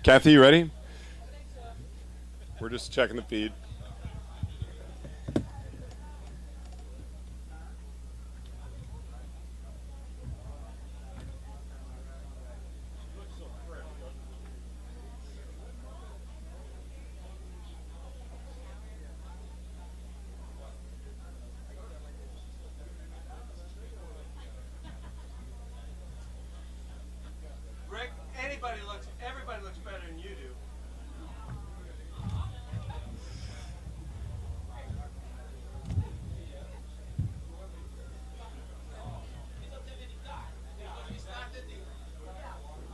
Kathy, you ready? We're just checking the feed. Rick, everybody looks better than you do.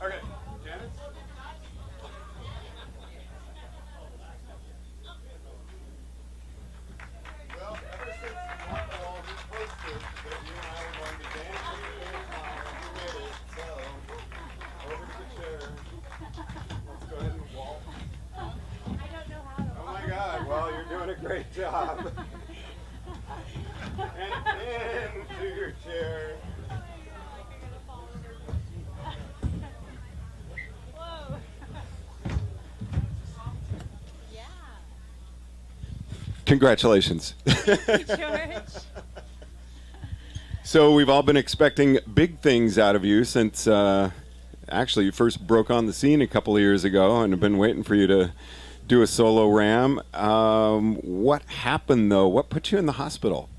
Okay, Janice? Well, ever since Marco posted that you and I were going to dance at the same time, you made it. So, over to the chair. Let's go ahead and walk. I don't know how to Oh my God, well, you're doing a great job. And into your chair. Whoa. Yeah. Congratulations. Thank you, George. So we've all been expecting big things out of you since actually you first broke on the scene a couple of years ago, and have been waiting for you to do a solo RAM. What happened though? What put you in the hospital?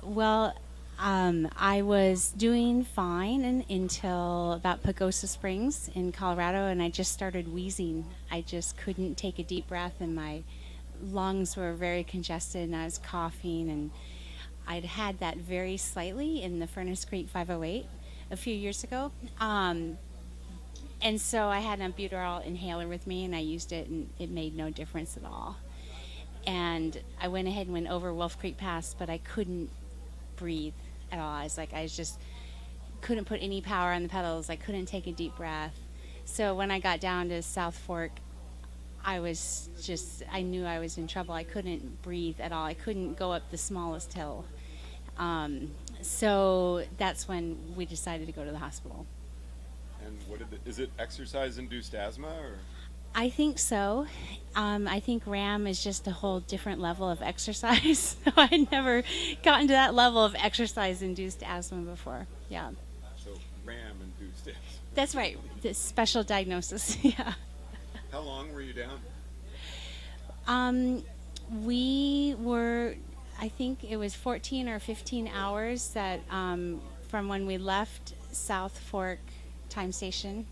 Well, I was doing fine until about Pagosa Springs in Colorado, and I just started wheezing. I just couldn't take a deep breath, and my lungs were very congested, and I was coughing, and I'd had that very slightly in the Furnace Creek 508 a few years ago. And so I had an albuterol inhaler with me, and I used it, and it made no difference at all. And I went ahead and went over Wolf Creek Pass, but I couldn't breathe at all. I just couldn't put any power on the pedals. I couldn't take a deep breath. So when I got down to South Fork, I knew I was in trouble. I couldn't breathe at all. I couldn't go up the smallest hill. So that's when we decided to go to the hospital. And is it exercise-induced asthma, or? I think so. I think RAAM is just a whole different level of exercise. So I had never gotten to that level of exercise-induced asthma before. Yeah. So RAM-induced asthma. That's right. The special diagnosis. Yeah. How long were you down? We were, I think it was 14 or 15 hours that from when we left South Fork time station,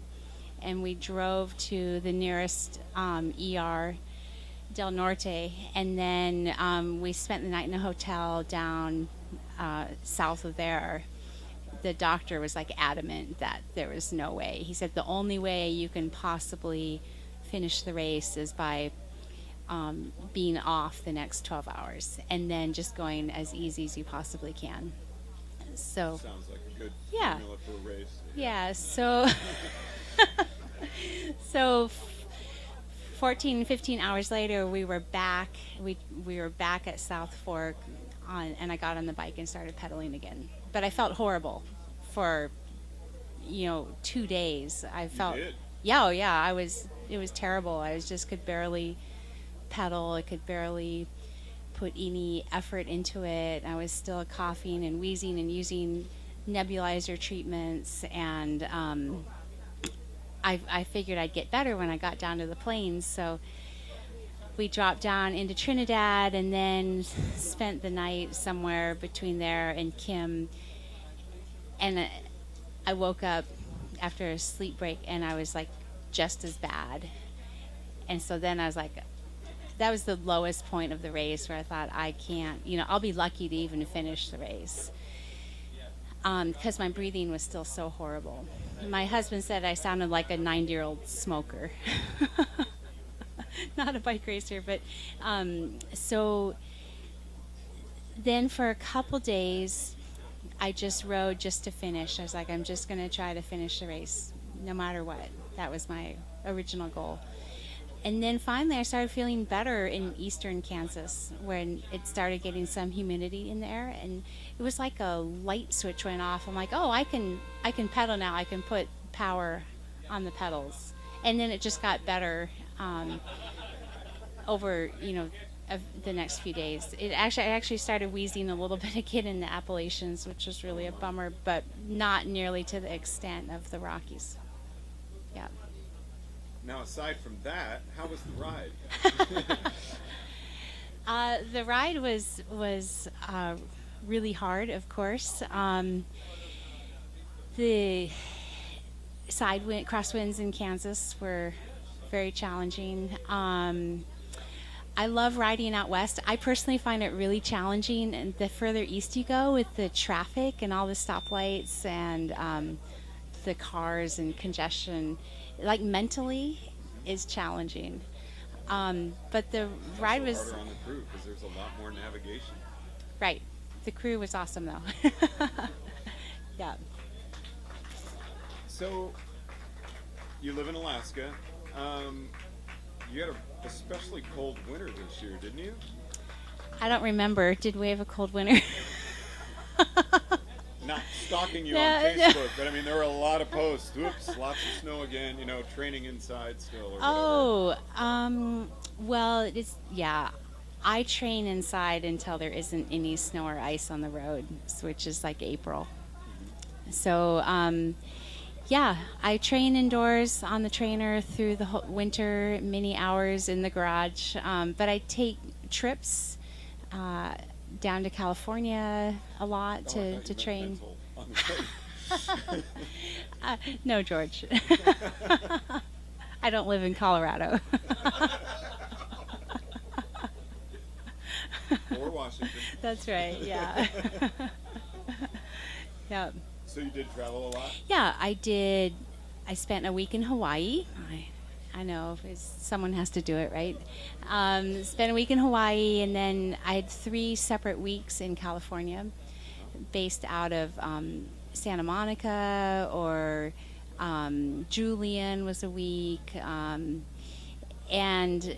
and we drove to the nearest ER, Del Norte, and then we spent the night in a hotel down south of there. The doctor was adamant that there was no way. He said the only way you can possibly finish the race is by being off the next 12 hours, and then just going as easy as you possibly can. So sounds like a good yeah. formula for a race. Yeah, so so 14, 15 hours later, we were back. We were back at South Fork, and I got on the bike and started pedaling again. But I felt horrible for 2 days. I felt You did? yeah, oh yeah. It was terrible. I could barely pedal. I could barely put any effort into it. I was still coughing and wheezing and using nebulizer treatments, and I figured I'd get better when I got down to the plains. So we dropped down into Trinidad and then spent the night somewhere between there and Kim. And I woke up after a sleep break, and I was just as bad. And so then I was that was the lowest point of the race, where I thought, I can't, I'll be lucky to even finish the race. Because my breathing was still so horrible. My husband said I sounded like a 90-year-old smoker. Not a bike racer, but so then for a couple days, I just rode just to finish. I was I'm just going to try to finish the race, no matter what. That was my original goal. And then finally I started feeling better in eastern Kansas, when it started getting some humidity in the air, and it was like a light switch went off. I'm oh, I can pedal now. I can put power on the pedals, and then it just got better over of the next few days. I actually started wheezing a little bit again in the Appalachians, which was really a bummer, but not nearly to the extent of the Rockies. Yeah. Now, aside from that, how was the ride? The ride was really hard, of course. The crosswinds in Kansas were very challenging. I love riding out west. I personally find it really challenging, and the further east you go with the traffic and all the stoplights and the cars and congestion, like mentally, is challenging. But the ride was harder on the crew because there's a lot more navigation. right. The crew was awesome, though. Yeah. So, you live in Alaska. You had a especially cold winter this year, didn't you? I don't remember. Did we have a cold winter? Not stalking you on No. Facebook, but I mean, there were a lot of posts. Oops, lots of snow again, training inside still or whatever. Oh, well, yeah. I train inside until there isn't any snow or ice on the road, which is like April. So, yeah, I train indoors on the trainer through the whole winter, many hours in the garage. But I take trips down to California a lot to train. On the train. No, George. I don't live in Colorado. Or Washington. That's right, yeah. Yeah. So you did travel a lot? Yeah, I did. I spent a week in Hawaii. I know someone has to do it, right? Spent a week in Hawaii, and then I had 3 separate weeks in California, based out of Santa Monica, or Julian was a week, and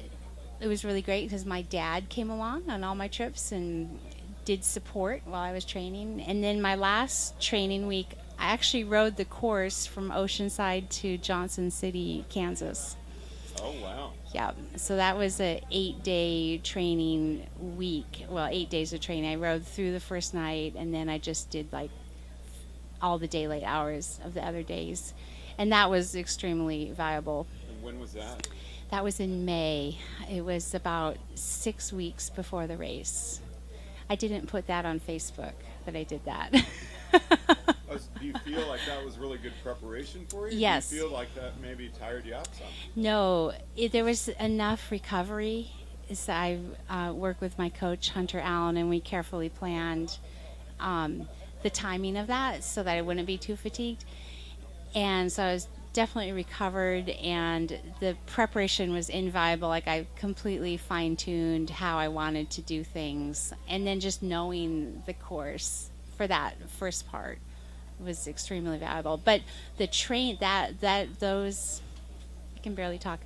it was really great because my dad came along on all my trips and did support while I was training. And then my last training week, I actually rode the course from Oceanside to Johnson City, Kansas. Oh, wow. Yeah, so that was a 8-day training week. Well, 8 days of training. I rode through the first night, and then I just did like all the daylight hours of the other days. And that was extremely valuable. And when was that? That was in May. It was about 6 weeks before the race. I didn't put that on Facebook, but I did that. Do you feel like that was really good preparation for you? Yes. Do you feel like that maybe tired you out some? No, there was enough recovery. I worked with my coach, Hunter Allen, and we carefully planned the timing of that so that I wouldn't be too fatigued. And so I was definitely recovered, and the preparation was invaluable. Like, I completely fine-tuned how I wanted to do things, and then just knowing the course for that first part was extremely valuable. But the those, I can barely talk,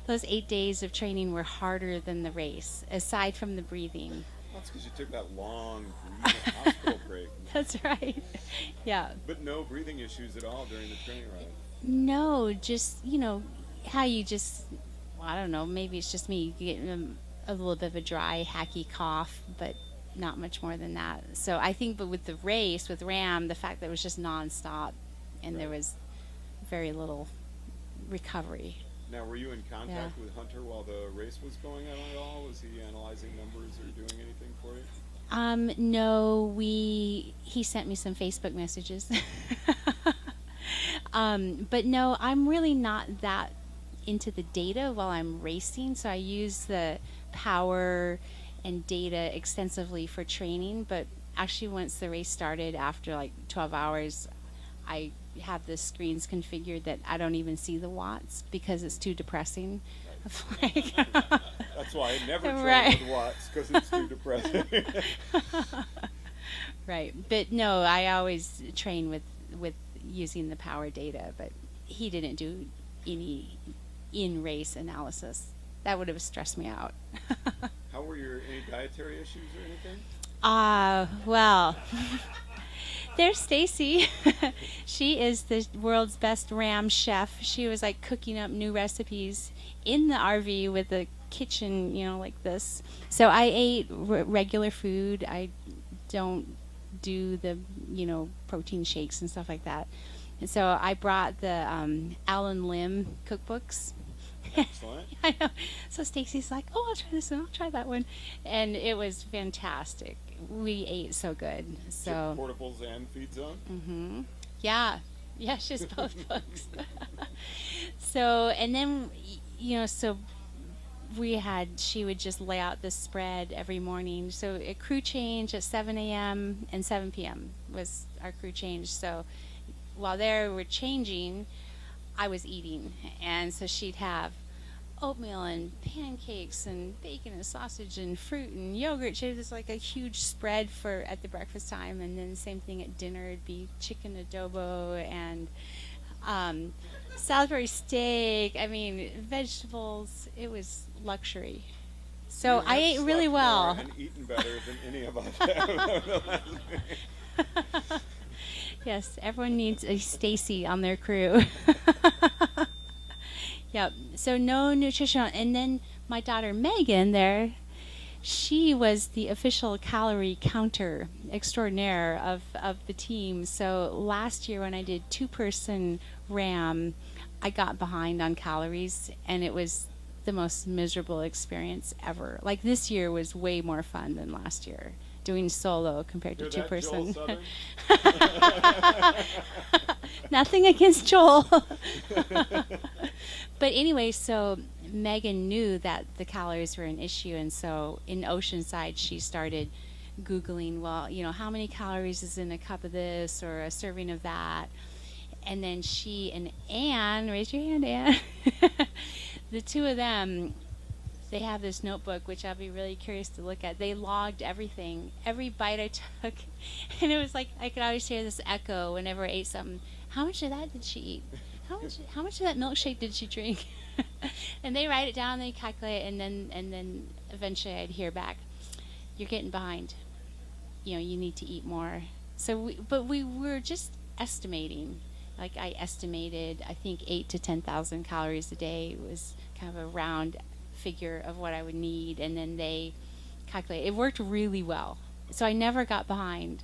those 8 days of training were harder than the race, aside from the breathing. That's because you took that long hospital break. That's right. Yeah. But no breathing issues at all during the training ride? No, just, how you just, well, I don't know, maybe it's just me getting a little bit of a dry, hacky cough, but not much more than that. So I think, but with the race, with RAAM, the fact that it was just nonstop and there was very little recovery. Now, were you in contact with Hunter while the race was going on at all? Was he analyzing numbers or doing anything for you? No, he sent me some Facebook messages. But no, I'm really not that into the data while I'm racing, so I use the power and data extensively for training. But actually, once the race started, after like 12 hours, I have the screens configured that I don't even see the watts because it's too depressing. Like That's why I never train Right. with watts, because it's too depressing. Right, but no, I always train with using the power data, but he didn't do any in-race analysis. That would have stressed me out. How were any dietary issues or anything? Well, There's Stacy. She is the world's best RAAM chef. She was like cooking up new recipes in the RV with the kitchen, like this. So I ate regular food. I don't do the, protein shakes and stuff like that. And so I brought the Alan Lim cookbooks. Excellent. I know. So Stacy's like, "Oh, I'll try this one. I'll try that one," and it was fantastic. We ate so good. So portables and feed zone. Mm-hmm. Yeah, she's both books. So and then so she would just lay out the spread every morning. So a crew change at 7 a.m. and 7 p.m. was our crew change. So while they were changing, I was eating, and so she'd have oatmeal and pancakes and bacon and sausage and fruit and yogurt. She was like a huge spread at the breakfast time, and then same thing at dinner. It'd be chicken adobo and Salisbury steak. I mean, vegetables. It was luxury. So I ate really well. And eaten better than any of us have. Yes, everyone needs a Stacy on their crew. Yep. So no nutritional. And then my daughter Megan she was the official calorie counter extraordinaire of the team. So last year when I did 2-person RAAM, I got behind on calories, and it was the most miserable experience ever. Like this year was way more fun than last year, doing solo compared to 2-person. Nothing against Joel. But anyway, so Megan knew that the calories were an issue, and so in Oceanside she started Googling, well, how many calories is in a cup of this or a serving of that. And then she and Anne, raise your hand, Anne. The two of them, they have this notebook, which I'll be really curious to look at. They logged everything, every bite I took. And it was like I could always hear this echo whenever I ate something. How much of that did she eat? How much of that milkshake did she drink? And they write it down, they calculate, and then eventually I'd hear back, "You're getting behind. You need to eat more." So we were just estimating. Like I estimated, I think 8,000 to 10,000 calories a day was kind of a round figure of what I would need, and then they calculate. It worked really well, so I never got behind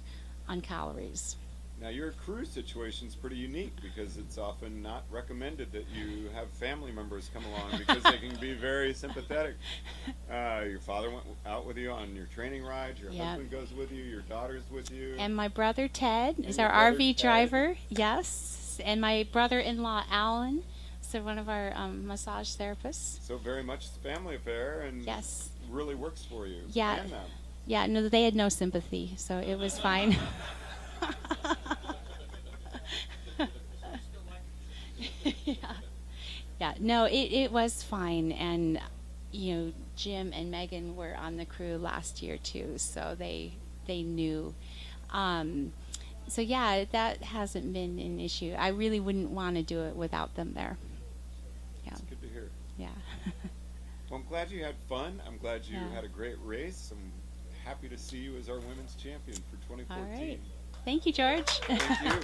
on calories. Now your crew situation is pretty unique because it's often not recommended that you have family members come along because they can be very sympathetic. Your father went out with you on your training rides, your husband goes with you, your daughter's with you. And my brother Ted is our RV driver, yes, and my brother-in-law Alan, so one of our massage therapists. So very much a family affair, and yes, really works for you. Yeah, and them. Yeah, no, they had no sympathy, so it was fine. Yeah. No, it was fine, and Jim and Megan were on the crew last year too, so they knew. So yeah, that hasn't been an issue. I really wouldn't want to do it without them there. Yeah. That's good to hear. Yeah. Well, I'm glad you had fun. I'm glad you had a great race. I'm happy to see you as our women's champion for 2014. All right. Thank you, George. Thank you.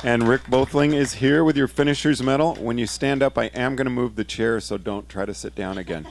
And Rick Bothling is here with your finisher's medal. When you stand up, I am going to move the chair, so don't try to sit down again.